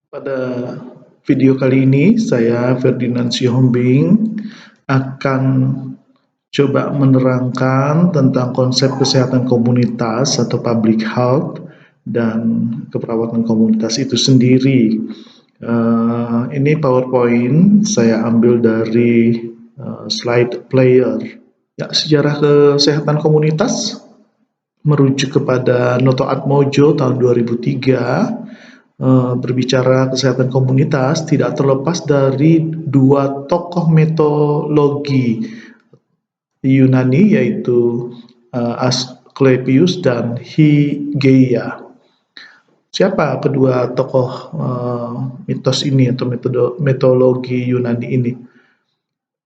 Pada video kali ini, saya Ferdinand Sihombing akan coba menerangkan tentang konsep kesehatan komunitas atau public health dan keperawatan komunitas itu sendiri. Ini PowerPoint saya ambil dari slide player. Ya, sejarah kesehatan komunitas merujuk kepada Noto Atmojo tahun 2003. Berbicara kesehatan komunitas tidak terlepas dari dua tokoh mitologi Yunani, yaitu Asklepios dan Hygeia. Siapa kedua tokoh mitos ini atau mitologi Yunani ini?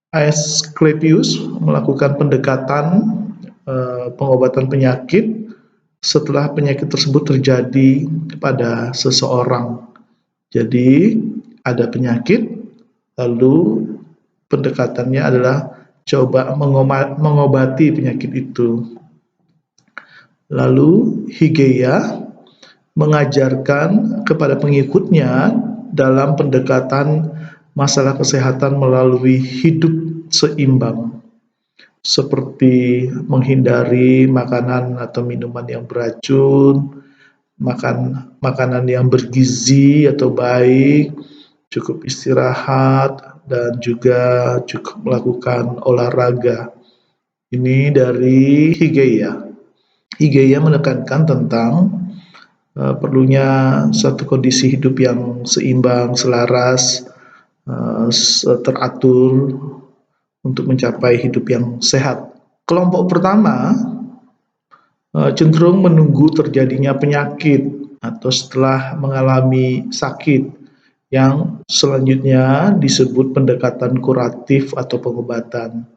Asklepios melakukan pendekatan pengobatan penyakit setelah penyakit tersebut terjadi pada seseorang. Jadi ada penyakit, lalu pendekatannya adalah coba mengobati penyakit itu. Lalu Hygeia mengajarkan kepada pengikutnya dalam pendekatan masalah kesehatan melalui hidup seimbang, seperti menghindari makanan atau minuman yang beracun, makan makanan yang bergizi atau baik, cukup istirahat, dan juga cukup melakukan olahraga. Ini dari Hygeia. Hygeia menekankan tentang perlunya satu kondisi hidup yang seimbang, selaras, teratur untuk mencapai hidup yang sehat. Kelompok pertama cenderung menunggu terjadinya penyakit atau setelah mengalami sakit, yang selanjutnya disebut pendekatan kuratif atau pengobatan.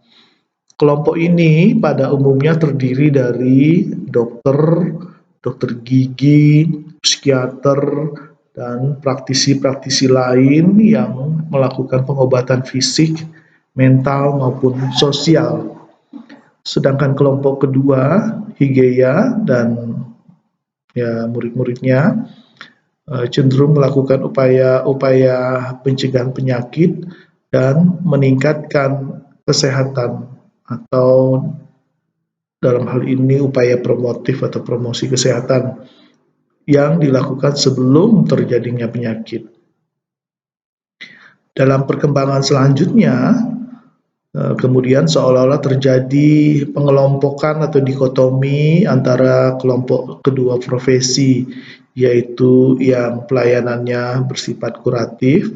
Kelompok ini pada umumnya terdiri dari dokter gigi, psikiater, dan praktisi-praktisi lain yang melakukan pengobatan fisik, mental, maupun sosial. Sedangkan kelompok kedua, Hygeia dan murid-muridnya cenderung melakukan upaya-upaya pencegahan penyakit dan meningkatkan kesehatan, atau dalam hal ini upaya promotif atau promosi kesehatan yang dilakukan sebelum terjadinya penyakit. Dalam perkembangan selanjutnya, kemudian seolah-olah terjadi pengelompokan atau dikotomi antara kelompok kedua profesi, yaitu yang pelayanannya bersifat kuratif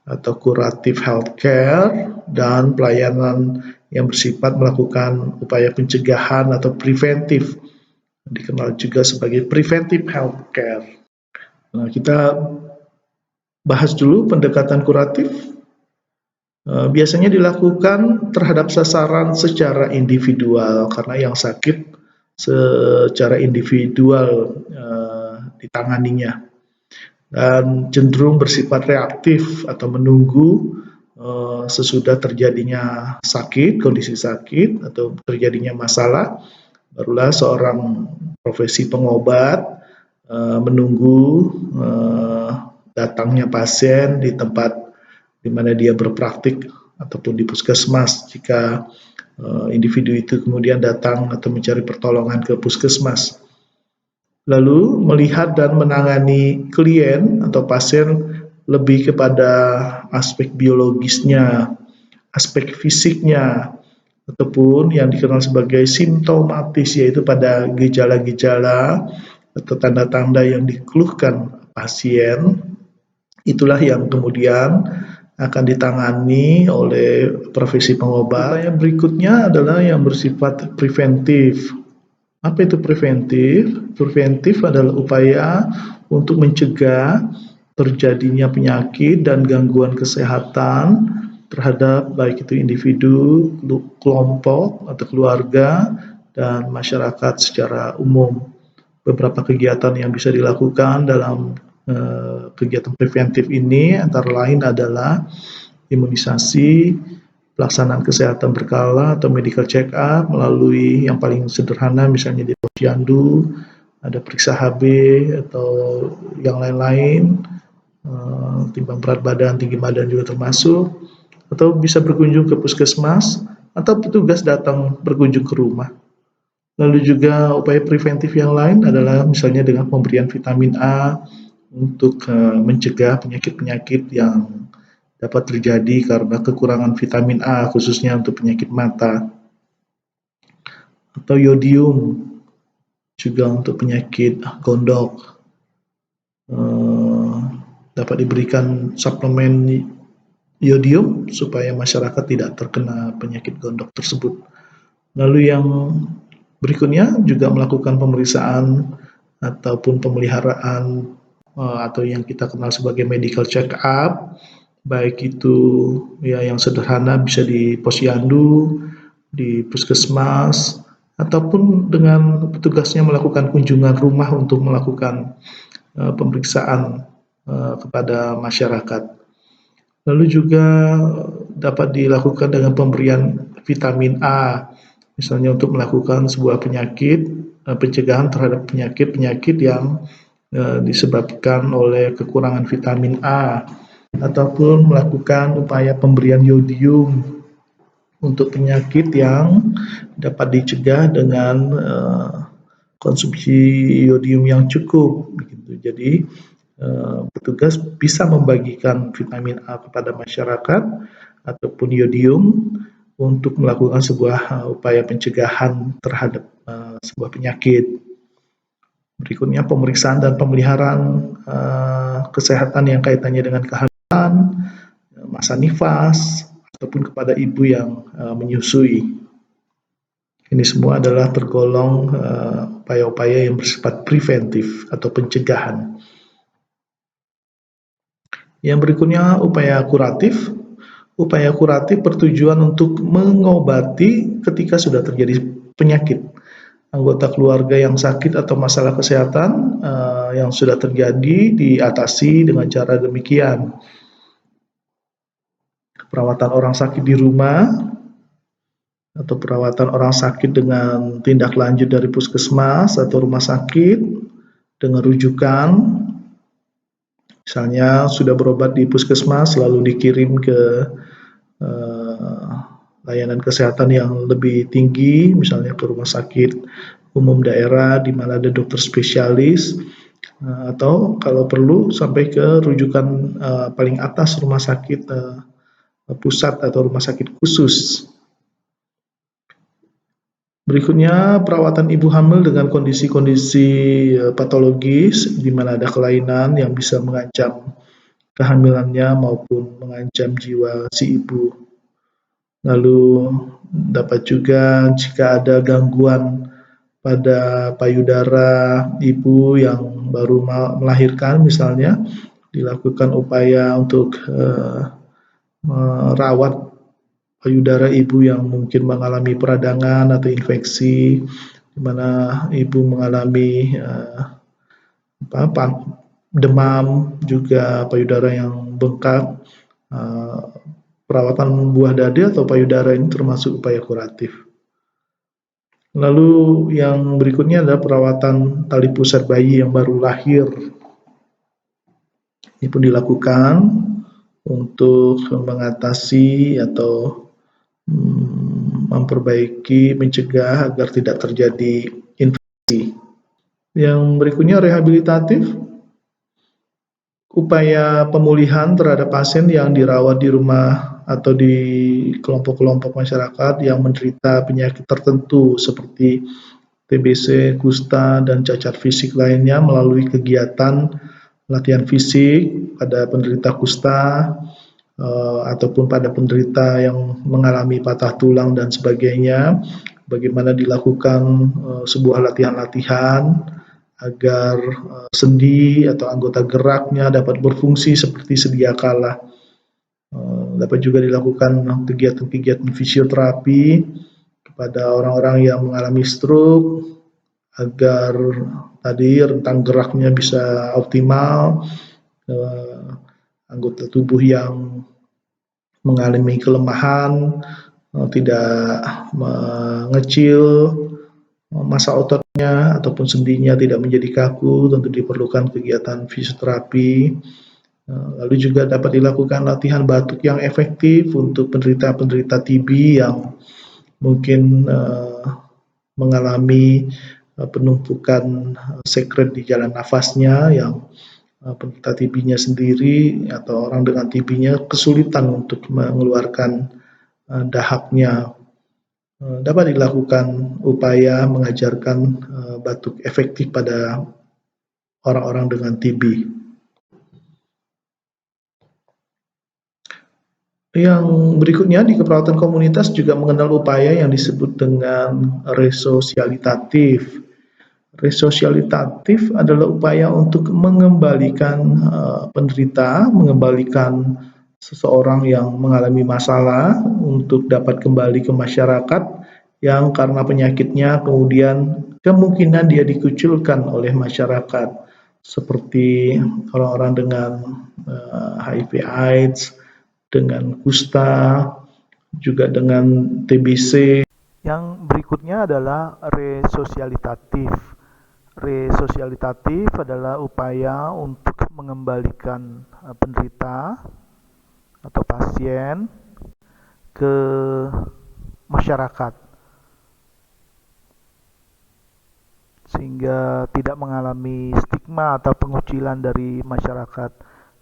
atau curative healthcare, dan pelayanan yang bersifat melakukan upaya pencegahan atau preventif, dikenal juga sebagai preventive healthcare. Nah, kita bahas dulu pendekatan kuratif. Biasanya dilakukan terhadap sasaran secara individual, karena yang sakit secara individual ditanganinya, dan cenderung bersifat reaktif atau menunggu sesudah terjadinya sakit, kondisi sakit atau terjadinya masalah, barulah seorang profesi pengobat menunggu datangnya pasien di tempat di mana dia berpraktik ataupun di puskesmas, jika individu itu kemudian datang atau mencari pertolongan ke puskesmas. Lalu melihat dan menangani klien atau pasien lebih kepada aspek biologisnya, aspek fisiknya, ataupun yang dikenal sebagai simptomatis, yaitu pada gejala-gejala atau tanda-tanda yang dikeluhkan pasien. Itulah yang kemudian akan ditangani oleh profesi pengobat. Yang berikutnya adalah yang bersifat preventif. Apa itu preventif? Preventif adalah upaya untuk mencegah terjadinya penyakit dan gangguan kesehatan terhadap baik itu individu, kelompok, atau keluarga, dan masyarakat secara umum. Beberapa kegiatan yang bisa dilakukan dalam kegiatan preventif ini antara lain adalah imunisasi, pelaksanaan kesehatan berkala atau medical check up melalui yang paling sederhana misalnya di posyandu, ada periksa HB atau yang lain-lain, timbang berat badan, tinggi badan juga termasuk, atau bisa berkunjung ke puskesmas, atau petugas datang berkunjung ke rumah. Lalu juga upaya preventif yang lain adalah misalnya dengan pemberian vitamin A untuk mencegah penyakit-penyakit yang dapat terjadi karena kekurangan vitamin A, khususnya untuk penyakit mata, atau yodium juga untuk penyakit gondok. Dapat diberikan suplemen yodium supaya masyarakat tidak terkena penyakit gondok tersebut. Lalu yang berikutnya juga melakukan pemeriksaan ataupun pemeliharaan atau yang kita kenal sebagai medical check up, baik itu ya yang sederhana bisa di posyandu, di puskesmas, ataupun dengan petugasnya melakukan kunjungan rumah untuk melakukan pemeriksaan kepada masyarakat. Lalu juga dapat dilakukan dengan pemberian vitamin A, misalnya untuk melakukan sebuah penyakit, pencegahan terhadap penyakit-penyakit yang disebabkan oleh kekurangan vitamin A, ataupun melakukan upaya pemberian yodium untuk penyakit yang dapat dicegah dengan konsumsi yodium yang cukup. Jadi petugas bisa membagikan vitamin A kepada masyarakat ataupun yodium untuk melakukan sebuah upaya pencegahan terhadap sebuah penyakit. Berikutnya pemeriksaan dan pemeliharaan kesehatan yang kaitannya dengan kehamilan, masa nifas, ataupun kepada ibu yang menyusui. Ini semua adalah tergolong upaya-upaya yang bersifat preventif atau pencegahan. Yang berikutnya upaya kuratif. Upaya kuratif bertujuan untuk mengobati ketika sudah terjadi penyakit. Anggota keluarga yang sakit atau masalah kesehatan yang sudah terjadi diatasi dengan cara demikian. Perawatan orang sakit di rumah atau perawatan orang sakit dengan tindak lanjut dari puskesmas atau rumah sakit dengan rujukan. Misalnya sudah berobat di puskesmas lalu dikirim ke layanan kesehatan yang lebih tinggi, misalnya ke rumah sakit umum daerah di mana ada dokter spesialis, atau kalau perlu sampai ke rujukan paling atas rumah sakit pusat atau rumah sakit khusus. Berikutnya perawatan ibu hamil dengan kondisi-kondisi patologis di mana ada kelainan yang bisa mengancam kehamilannya maupun mengancam jiwa si ibu. Lalu dapat juga jika ada gangguan pada payudara ibu yang baru melahirkan misalnya, dilakukan upaya untuk merawat payudara ibu yang mungkin mengalami peradangan atau infeksi, di mana ibu mengalami demam, juga payudara yang bengkak. Perawatan buah dadi atau payudara ini termasuk upaya kuratif. Lalu yang berikutnya adalah perawatan tali pusar bayi yang baru lahir. Ini pun dilakukan untuk mengatasi atau memperbaiki, mencegah agar tidak terjadi infeksi. Yang berikutnya rehabilitatif, upaya pemulihan terhadap pasien yang dirawat di rumah atau di kelompok-kelompok masyarakat yang menderita penyakit tertentu seperti TBC, kusta, dan cacat fisik lainnya melalui kegiatan latihan fisik pada penderita kusta ataupun pada penderita yang mengalami patah tulang dan sebagainya, bagaimana dilakukan sebuah latihan-latihan agar sendi atau anggota geraknya dapat berfungsi seperti sedia kala. Dapat juga dilakukan kegiatan-kegiatan fisioterapi kepada orang-orang yang mengalami stroke agar tadi rentang geraknya bisa optimal, anggota tubuh yang mengalami kelemahan tidak mengecil, massa ototnya ataupun sendinya tidak menjadi kaku, tentu diperlukan kegiatan fisioterapi Lalu juga dapat dilakukan latihan batuk yang efektif untuk penderita-penderita TB yang mungkin mengalami penumpukan sekret di jalan nafasnya, yang penderita TB-nya sendiri atau orang dengan TB-nya kesulitan untuk mengeluarkan dahaknya. Dapat dilakukan upaya mengajarkan batuk efektif pada orang-orang dengan TB. Yang berikutnya di keperawatan komunitas juga mengenal upaya yang disebut dengan resosialitatif. Resosialitatif adalah upaya untuk mengembalikan penderita, mengembalikan seseorang yang mengalami masalah untuk dapat kembali ke masyarakat yang karena penyakitnya kemudian kemungkinan dia dikucilkan oleh masyarakat, seperti orang-orang dengan HIV/AIDS, dengan kusta, juga dengan TBC. Yang berikutnya adalah resosialitatif. Resosialitatif adalah upaya untuk mengembalikan penderita atau pasien ke masyarakat sehingga tidak mengalami stigma atau pengucilan dari masyarakat.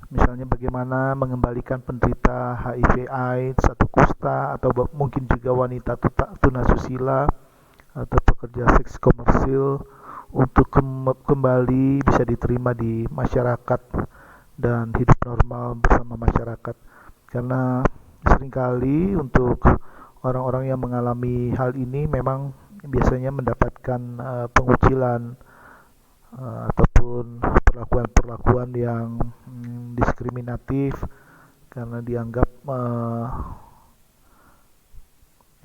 Misalnya bagaimana mengembalikan penderita HIV/AIDS atau kusta atau mungkin juga wanita tunasusila atau pekerja seks komersil untuk kembali bisa diterima di masyarakat dan hidup normal bersama masyarakat. Karena seringkali untuk orang-orang yang mengalami hal ini memang biasanya mendapatkan pengucilan ataupun perlakuan-perlakuan yang diskriminatif karena dianggap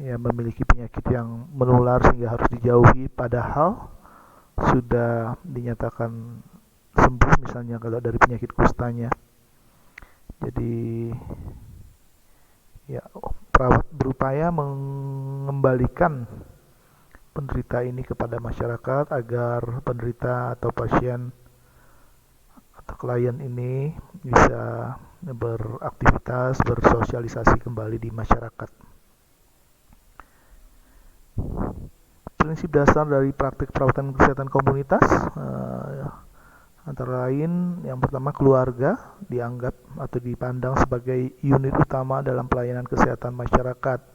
ya memiliki penyakit yang menular sehingga harus dijauhi, padahal sudah dinyatakan sembuh misalnya kalau dari penyakit kustanya. Jadi ya perawat berupaya mengembalikan penderita ini kepada masyarakat agar penderita atau pasien atau klien ini bisa beraktivitas, bersosialisasi kembali di masyarakat. Prinsip dasar dari praktik perawatan kesehatan komunitas antara lain yang pertama, keluarga dianggap atau dipandang sebagai unit utama dalam pelayanan kesehatan masyarakat.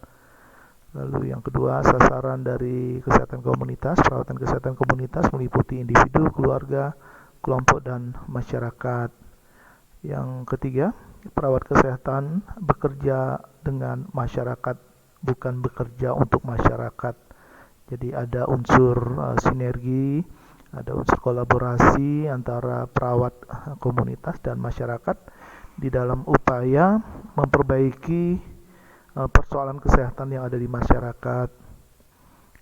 Lalu yang kedua, sasaran dari kesehatan komunitas, perawatan kesehatan komunitas meliputi individu, keluarga, kelompok, dan masyarakat. Yang ketiga, perawat kesehatan bekerja dengan masyarakat, bukan bekerja untuk masyarakat. Jadi ada unsur sinergi, ada unsur kolaborasi antara perawat komunitas dan masyarakat di dalam upaya memperbaiki persoalan kesehatan yang ada di masyarakat.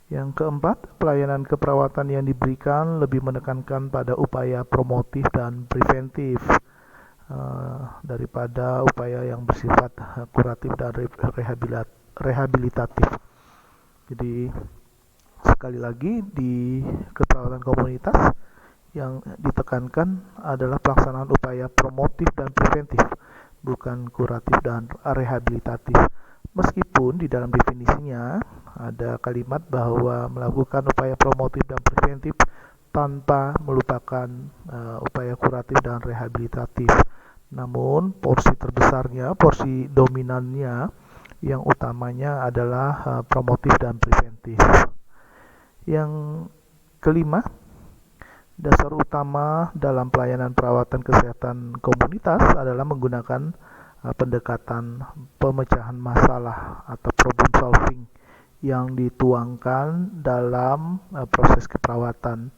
Yang keempat, pelayanan keperawatan yang diberikan lebih menekankan pada upaya promotif dan preventif daripada upaya yang bersifat kuratif dan rehabilitatif. Jadi sekali lagi di keperawatan komunitas yang ditekankan adalah pelaksanaan upaya promotif dan preventif, bukan kuratif dan rehabilitatif. Meskipun di dalam definisinya ada kalimat bahwa melakukan upaya promotif dan preventif tanpa melupakan upaya kuratif dan rehabilitatif. Namun porsi terbesarnya, porsi dominannya yang utamanya adalah promotif dan preventif. Yang kelima, dasar utama dalam pelayanan perawatan kesehatan komunitas adalah menggunakan pendekatan pemecahan masalah atau problem solving yang dituangkan dalam proses keperawatan.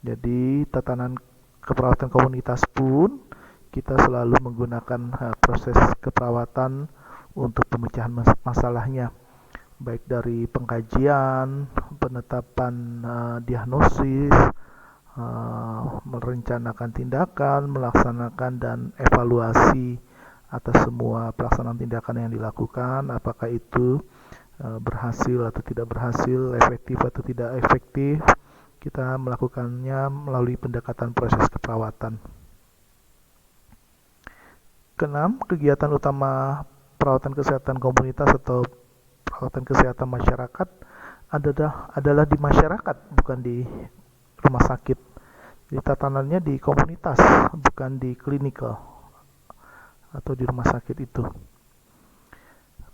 Jadi tatanan keperawatan komunitas pun kita selalu menggunakan proses keperawatan untuk pemecahan masalahnya, baik dari pengkajian, penetapan diagnosis, merencanakan tindakan, melaksanakan dan evaluasi atas semua pelaksanaan tindakan yang dilakukan, apakah itu berhasil atau tidak berhasil, efektif atau tidak efektif. Kita melakukannya melalui pendekatan proses keperawatan. Keenam, kegiatan utama perawatan kesehatan komunitas atau perawatan kesehatan masyarakat adalah di masyarakat, bukan di rumah sakit. Jadi tatanannya di komunitas, bukan di klinikal atau di rumah sakit itu.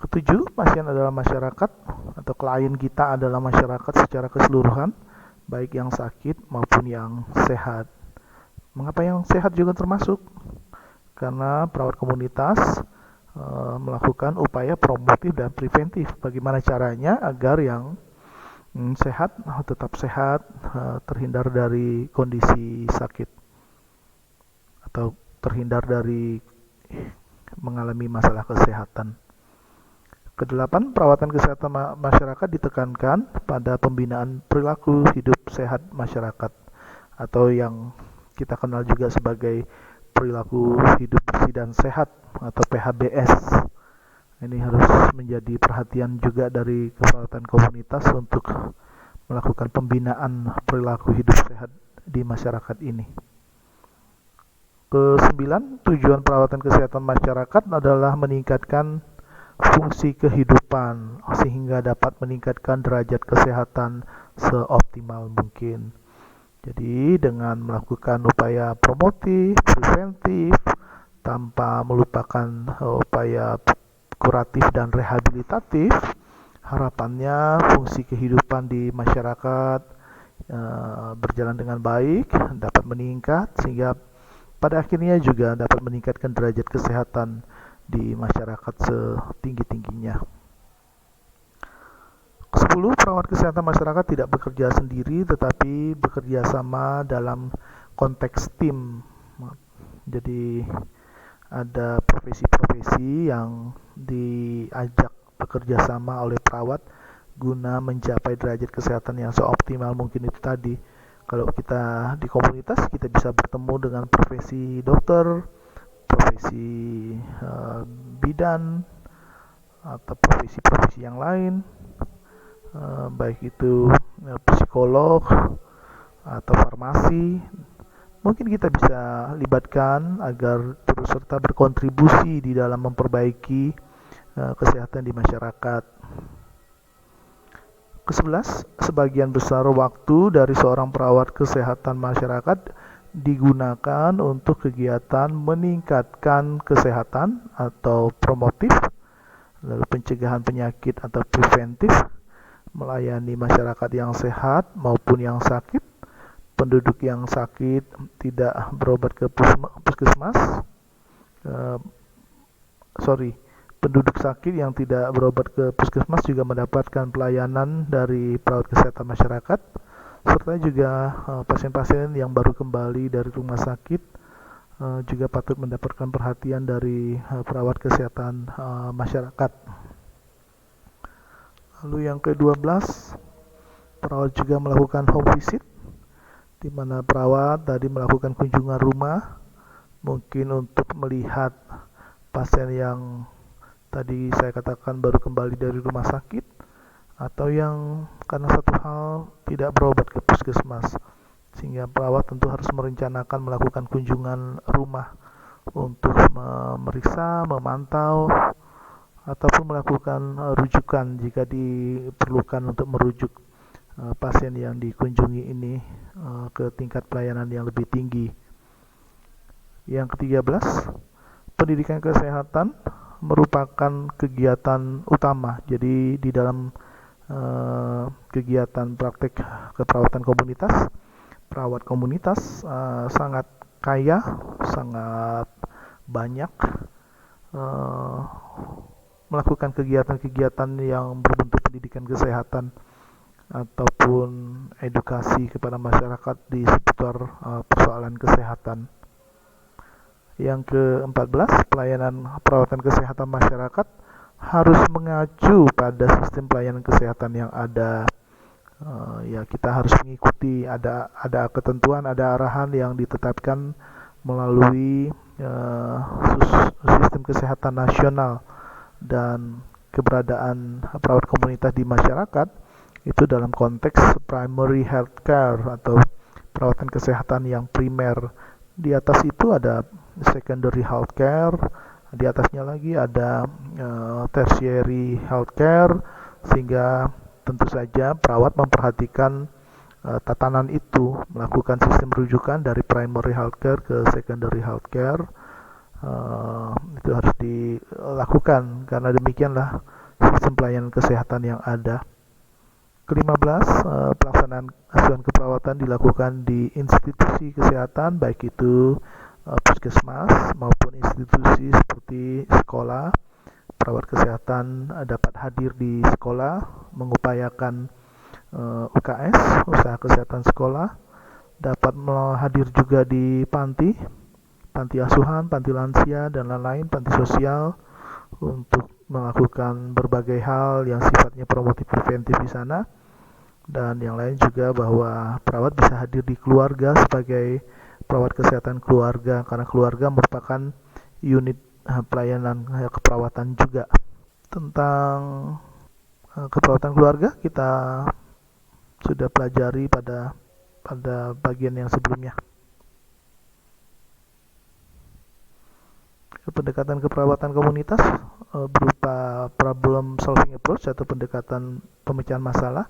Ketujuh, pasien adalah masyarakat atau klien kita adalah masyarakat secara keseluruhan, baik yang sakit maupun yang sehat. Mengapa yang sehat juga termasuk? Karena perawat komunitas melakukan upaya promotif dan preventif. Bagaimana caranya agar yang sehat tetap sehat, terhindar dari kondisi sakit atau terhindar dari mengalami masalah kesehatan. Kedelapan, perawatan kesehatan masyarakat ditekankan pada pembinaan perilaku hidup sehat masyarakat atau yang kita kenal juga sebagai perilaku hidup bersih dan sehat atau PHBS. Ini harus menjadi perhatian juga dari keperawatan komunitas untuk melakukan pembinaan perilaku hidup sehat di masyarakat ini. Kesembilan, tujuan perawatan kesehatan masyarakat adalah meningkatkan fungsi kehidupan sehingga dapat meningkatkan derajat kesehatan seoptimal mungkin. Jadi dengan melakukan upaya promotif, preventif, tanpa melupakan upaya kuratif dan rehabilitatif, harapannya fungsi kehidupan di masyarakat berjalan dengan baik, dapat meningkat sehingga pada akhirnya juga dapat meningkatkan derajat kesehatan di masyarakat setinggi-tingginya. 10. Perawat kesehatan masyarakat tidak bekerja sendiri tetapi bekerja sama dalam konteks tim. Jadi ada profesi-profesi yang diajak bekerja sama oleh perawat guna mencapai derajat kesehatan yang seoptimal mungkin itu tadi. Kalau kita di komunitas kita bisa bertemu dengan profesi dokter, profesi bidan atau profesi-profesi yang lain. Baik itu psikolog atau farmasi, mungkin kita bisa libatkan agar terus serta berkontribusi di dalam memperbaiki kesehatan di masyarakat. Ke-11, sebagian besar waktu dari seorang perawat kesehatan masyarakat digunakan untuk kegiatan meningkatkan kesehatan atau promotif, lalu pencegahan penyakit atau preventif, melayani masyarakat yang sehat maupun yang sakit, penduduk yang sakit tidak berobat ke puskesmas, penduduk sakit yang tidak berobat ke puskesmas juga mendapatkan pelayanan dari perawat kesehatan masyarakat, serta juga pasien-pasien yang baru kembali dari rumah sakit juga patut mendapatkan perhatian dari perawat kesehatan masyarakat. Lalu yang ke-12, perawat juga melakukan home visit, di mana perawat tadi melakukan kunjungan rumah, mungkin untuk melihat pasien yang tadi saya katakan baru kembali dari rumah sakit, atau yang karena satu hal tidak berobat ke puskesmas, sehingga perawat tentu harus merencanakan melakukan kunjungan rumah untuk memeriksa, memantau, ataupun melakukan rujukan jika diperlukan untuk merujuk pasien yang dikunjungi ini ke tingkat pelayanan yang lebih tinggi. Yang ke-13, pendidikan kesehatan merupakan kegiatan utama. Jadi di dalam kegiatan praktek keperawatan komunitas, perawat komunitas sangat kaya, sangat banyak melakukan kegiatan-kegiatan yang berbentuk pendidikan kesehatan ataupun edukasi kepada masyarakat di seputar persoalan kesehatan. Yang ke-14, pelayanan perawatan kesehatan masyarakat harus mengacu pada sistem pelayanan kesehatan yang ada. Ya kita harus mengikuti, ada ketentuan, ada arahan yang ditetapkan melalui sistem kesehatan nasional, dan keberadaan perawat komunitas di masyarakat itu dalam konteks primary health care atau perawatan kesehatan yang primer. Di atas itu ada secondary health care, Di atasnya lagi ada tertiary healthcare, sehingga tentu saja perawat memperhatikan tatanan itu, melakukan sistem rujukan dari primary healthcare ke secondary healthcare. Itu harus dilakukan, karena demikianlah sistem pelayanan kesehatan yang ada. Ke-15, pelaksanaan asuhan keperawatan dilakukan di institusi kesehatan, baik itu puskesmas maupun institusi seperti sekolah. Perawat kesehatan dapat hadir di sekolah, mengupayakan UKS, usaha kesehatan sekolah, dapat hadir juga di panti asuhan, panti lansia, dan lain-lain, panti sosial, untuk melakukan berbagai hal yang sifatnya promotif preventif di sana. Dan yang lain juga bahwa perawat bisa hadir di keluarga sebagai perawat kesehatan keluarga, karena keluarga merupakan unit pelayanan keperawatan juga. Tentang keperawatan keluarga kita sudah pelajari pada bagian yang sebelumnya. Pendekatan keperawatan komunitas berupa problem solving approach atau pendekatan pemecahan masalah.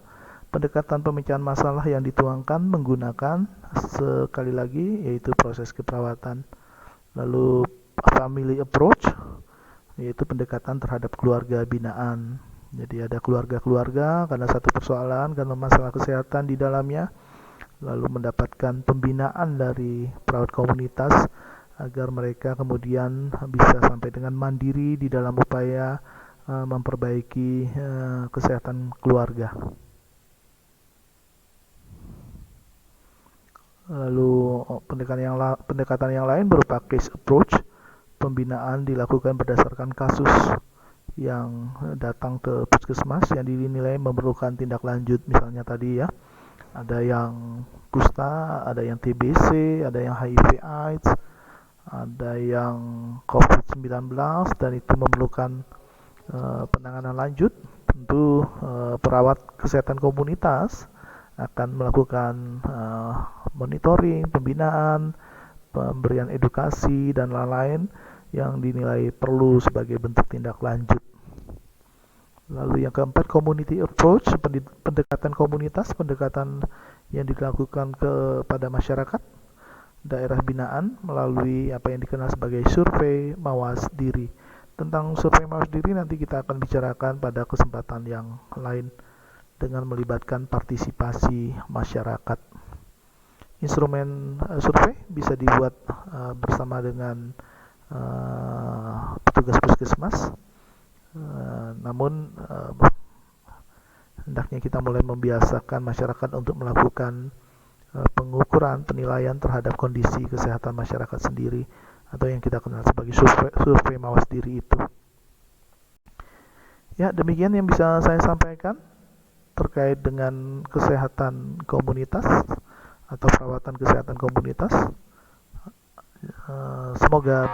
Pendekatan pemecahan masalah yang dituangkan menggunakan sekali lagi yaitu proses keperawatan. Lalu family approach yaitu pendekatan terhadap keluarga binaan. Jadi ada keluarga-keluarga karena satu persoalan, karena masalah kesehatan di dalamnya, lalu mendapatkan pembinaan dari perawat komunitas agar mereka kemudian bisa sampai dengan mandiri di dalam upaya memperbaiki kesehatan keluarga. Lalu pendekatan yang lain berupa case approach. Pembinaan dilakukan berdasarkan kasus yang datang ke puskesmas yang dinilai memerlukan tindak lanjut. Misalnya tadi ya, ada yang kusta, ada yang TBC, ada yang HIV/AIDS, ada yang COVID-19, dan itu memerlukan penanganan lanjut. Tentu perawat kesehatan komunitas akan melakukan monitoring, pembinaan, pemberian edukasi, dan lain-lain yang dinilai perlu sebagai bentuk tindak lanjut. Lalu yang keempat, community approach, pendekatan komunitas, pendekatan yang dilakukan kepada masyarakat daerah binaan melalui apa yang dikenal sebagai survei mawas diri. Tentang survei mawas diri nanti kita akan bicarakan pada kesempatan yang lain dengan melibatkan partisipasi masyarakat. Instrumen survei bisa dibuat bersama dengan petugas puskesmas, namun hendaknya kita mulai membiasakan masyarakat untuk melakukan pengukuran, penilaian terhadap kondisi kesehatan masyarakat sendiri, atau yang kita kenal sebagai survei mawas diri itu. Ya, demikian yang bisa saya sampaikan terkait dengan kesehatan komunitas atau perawatan kesehatan komunitas. Semoga